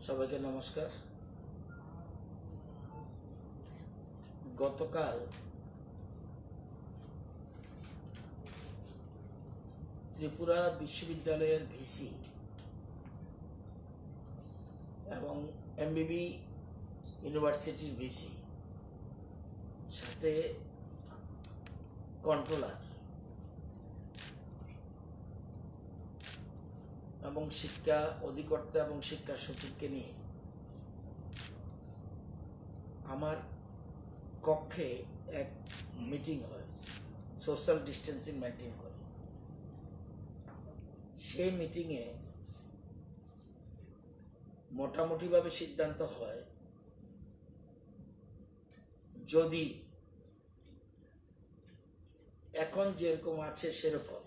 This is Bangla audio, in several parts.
সবাইকে নমস্কার। গতকাল ত্রিপুরা বিশ্ববিদ্যালয়ের ভিসি এবং এমবিবি ইউনিভার্সিটির ভিসি সাথে কন্ট্রোলার এবং শিক্ষা অধিকর্তা এবং শিক্ষা সচিবকে নিয়ে আমার কক্ষে এক মিটিং হয়, সোশ্যাল ডিস্টেন্সিং মেনটেন করে। সেই মিটিংয়ে মোটামুটিভাবে সিদ্ধান্ত হয়, যদি এখন যেরকম আছে সেরকম,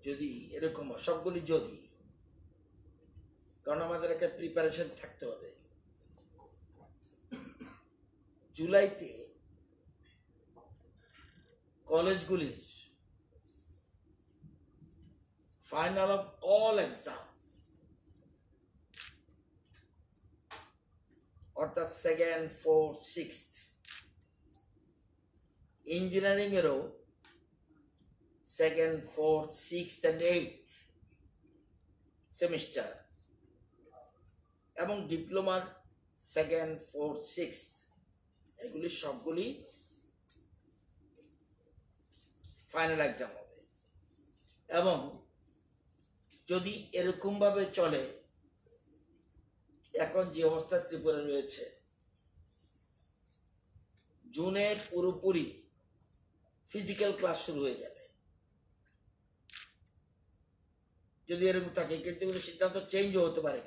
যদি এরকম সবগুলি, যদি, কারণ আমাদের একটা প্রিপারেশন থাকতে হবে। জুলাইতে কলেজগুলির ফাইনাল অফ অল এক্সাম, অর্থাৎ 2nd, 4th, 6th, ইঞ্জিনিয়ারিং এরও 2nd, 4th, 6th and 8th semester এবং ডিপ্লোমার 2nd, 4th, 6th, এগুলি সবগুলি ফাইনাল এক্সাম হবে। এবং যদি এরকম ভাবে চলে, এখন যে অবস্থা ত্রিপুরা রয়েছে, জুনে পুরোপুরি ফিজিক্যাল ক্লাস শুরু হয়ে যাবে যদি এরকম থাকে। কিন্তু সিদ্ধান্ত চেঞ্জও হতে পারে।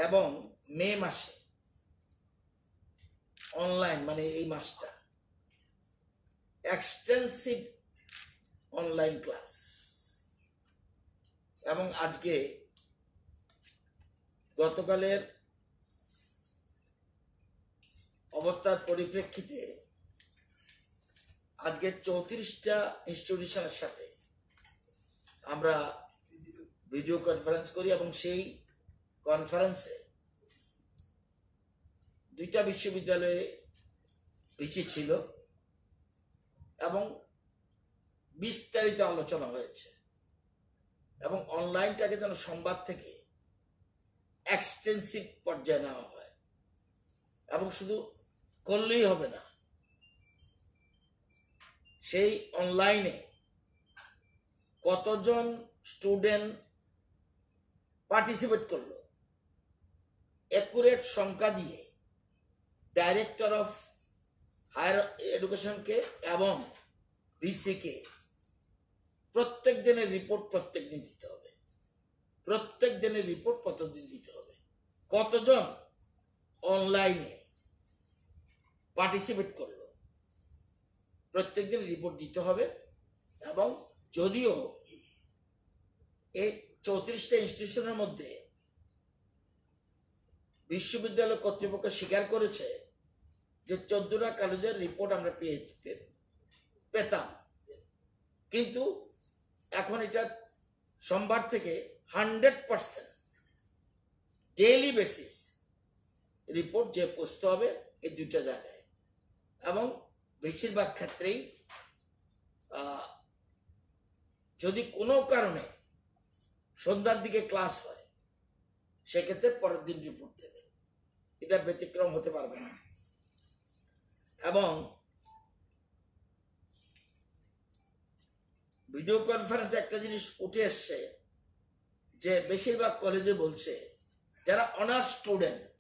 এবং মে মাসে অনলাইন, মানে এই মাসটা এক্সটেন্সিভ অনলাইন ক্লাস। এবং আজকে গতকালের অবস্থার পরিপ্রেক্ষিতে আজকে 34টা ইনস্টিটিউশনের সাথে আমরা ভিডিও কনফারেন্স করি এবং সেই কনফারেন্সে 2টা বিশ্ববিদ্যালয়ে ভিসি ছিল এবং বিস্তারিত আলোচনা হয়েছে। এবং অনলাইনটাকে যেন সোমবার থেকে এক্সটেন্সিভ পর্যায়ে নেওয়া হয়। এবং শুধু করলেই হবে না, সেই অনলাইনে কতজন স্টুডেন্ট পার্টিসিপেট করলো, অ্যাকুরেট সংখ্যা দিয়ে ডাইরেক্টর অফ হায়ার এডুকেশনকে এবং ভিসিকে প্রত্যেক দিনের রিপোর্ট প্রত্যেক দিন দিতে হবে। প্রত্যেক দিনের রিপোর্ট প্রতিদিন দিতে হবে। কতজন অনলাইনে পার্টিসিপেট করলো প্রত্যেক দিন রিপোর্ট দিতে হবে। এবং যদিও এই 34টা ইনস্টিটিউশনের মধ্যে বিশ্ববিদ্যালয় কর্তৃপক্ষ স্বীকার করেছে যে 14টা কলেজের রিপোর্ট আমরা পেতাম, কিন্তু এখন এটা সোমবার থেকে 100% ডেইলি বেসিস রিপোর্ট যে পোস্ট হবে এই 2টা জায়গায়। এবং বেশিরভাগ ক্ষেত্রেই যদি কোনো কারণে সন্ধ্যার দিকে ক্লাস হয়, সেক্ষেত্রে পরের দিন রিপোর্ট দেবে। এটা ব্যতিক্রম হতে পারবে না। এবং ভিডিও কনফারেন্সে একটা জিনিস উঠে এসছে যে বেশিরভাগ কলেজে বলছে যারা অনার্স স্টুডেন্ট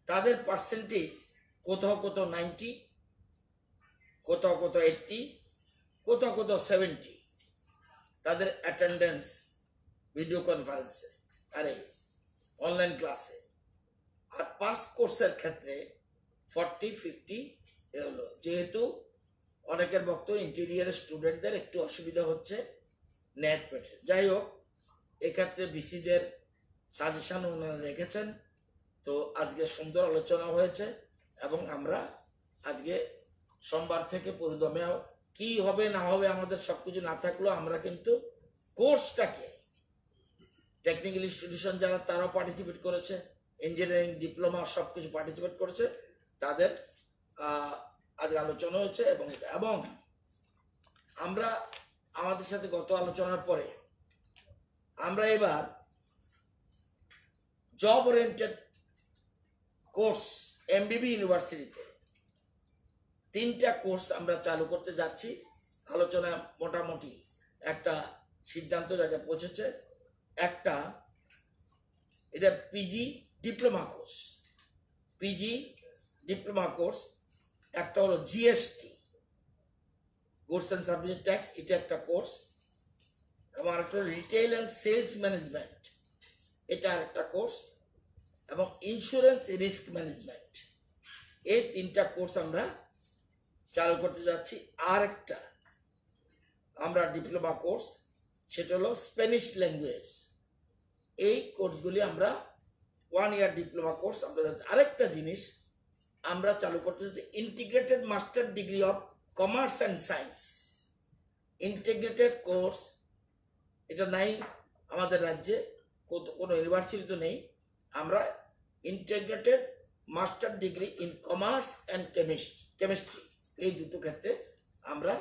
তাদের পার্সেন্টেজ কোথাও 90, কোথাও 80, কোথাও 70 তাদের অ্যাটেন্ডেন্স ভিডিও কনফারেন্সে আরে অনলাইন ক্লাসে। আর পাস কোর্সের ক্ষেত্রে 40-50 হলো। যেহেতু অনেকের বক্তব্য ইন্টেরিয়ার স্টুডেন্টদের একটু অসুবিধা হচ্ছে নেট পেটে। যাই হোক, এক্ষেত্রে বিসিদের সাজেশন ওনারা রেখেছেন। তো আজকে সুন্দর আলোচনা হয়েছে এবং আমরা আজকে সোমবার থেকে পুরোদমে কি হবে না হবে আমাদের সবকিছু না থাকলেও আমরা কিন্তু কোর্সটাকে টেকনিক্যাল ইনস্টিটিউশন যারা তারাও পার্টিসিপেট করেছে, ইঞ্জিনিয়ারিং ডিপ্লোমা সবকিছু পার্টিসিপেট করেছে, তাদের আজকে আলোচনা হয়েছে। এবং আমরা আমাদের সাথে গত আলোচনার পরে আমরা এবার জব ওরিয়েন্টেড কোর্স এমবিবি ইউনিভার্সিটিতে 3টা কোর্স আমরা চালু করতে যাচ্ছি। আলোচনা মোটামুটি একটা সিদ্ধান্ত জায়গায় পৌঁছেছে। একটা এটা পিজি ডিপ্লোমা কোর্স, একটা হলো GST, goods and service tax, এটা একটা কোর্স, এবং আরেকটা রিটেইল অ্যান্ড সেলস ম্যানেজমেন্ট, এটা আরেকটা কোর্স, এবং ইন্স্যুরেন্স রিস্ক ম্যানেজমেন্ট, এই 3টা কোর্স আমরা চালু করতে যাচ্ছি। আর একটা আমরা ডিপ্লোমা কোর্স, সেটা হলো স্প্যানিশ ল্যাঙ্গুয়েজ। এই কোর্সগুলি আমরা 1 ইয়ার ডিপ্লোমা কোর্স আমরা যাচ্ছি। আরেকটা জিনিস আমরা চালু করতে যাচ্ছি, integrated master degree of commerce and science. Integrated course এটা নাই আমাদের রাজ্যে, কোনো ইউনিভার্সিটিতে নেই। আমরা integrated master degree in commerce and chemistry, এই দুটো ক্ষেত্রে আমরা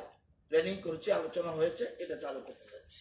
প্ল্যানিং করছি, আলোচনা হয়েছে, এটা চালু করতে যাচ্ছি।